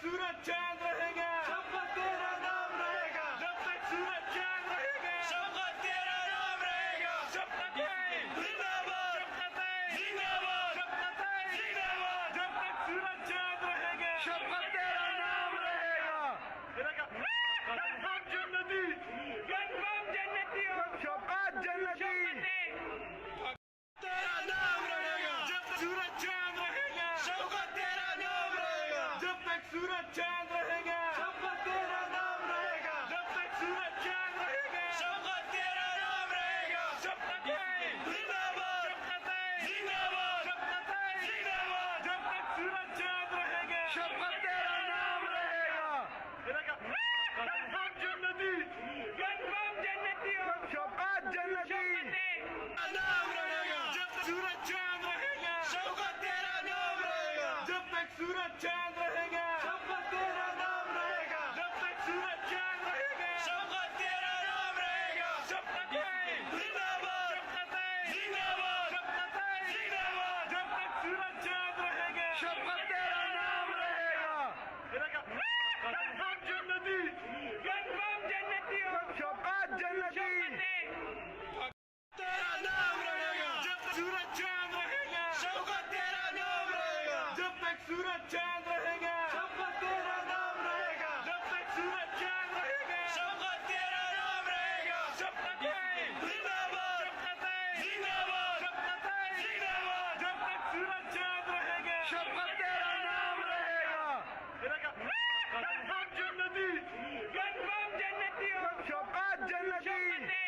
सूरज चांद रहेगा शौकत तेरा नाम रहेगा। जब तक सूरज चांद रहेगा शौकत तेरा नाम रहेगा। शौकत जिंदाबाद, शौकत जिंदाबाद, शौकत जिंदाबाद। जब तक सूरज चांद रहेगा शौकत तेरा नाम रहेगा। कंफर्म जन्नती, कंफर्म जन्नती, शौकत जन्नती, तेरा नाम रहेगा। जब तक सूरज चांद रहेगा शौकत तेरा नाम रहेगा। जब तक सूरज चांद रहेगा शौकत तेरा नाम रहेगा। जब तक सूरज चांद रहेगा शौकत तेरा नाम रहेगा। शौकत जिंदाबाद, शौकत जिंदाबाद, शौकत जिंदाबाद। जब तक सूरज चांद रहेगा शौकत तेरा नाम रहेगा। कंफर्म जन्नती, कंफर्म जन्नती, शौकत जन्नती, नाम रहेगा। जब तक सूरज चांद रहेगा शौकत तेरा नाम रहेगा। जब तक सूरज चांद रहेगा शौकत तेरा नाम रहेगा। जब तक सूरज चांद रहेगा शौकत तेरा नाम रहेगा। शौकत जिंदाबाद, शौकत जिंदाबाद, शौकत जिंदाबाद। जब तक सूरज चांद रहेगा शौकत तेरा नाम रहेगा। कंफर्म जन्नती, कंफर्म जन्नती, शौकत जन्नती, तेरा नाम रहेगा। जब तक सूरज चांद रहेगा शौकत तेरा नाम रहेगा। जब तक सूरज चांद रहेगा शौकत तेरा नाम रहेगा। जब तक सूरज चांद रहेगा शौकत तेरा नाम रहेगा। शौकत जिंदाबाद, शौकत जिंदाबाद, शौकत जिंदाबाद। जब तक सूरज चांद रहेगा शौकत तेरा नाम रहेगा। कंफर्म जन्नती, कंफर्म जन्नती, शौकत जन्नती।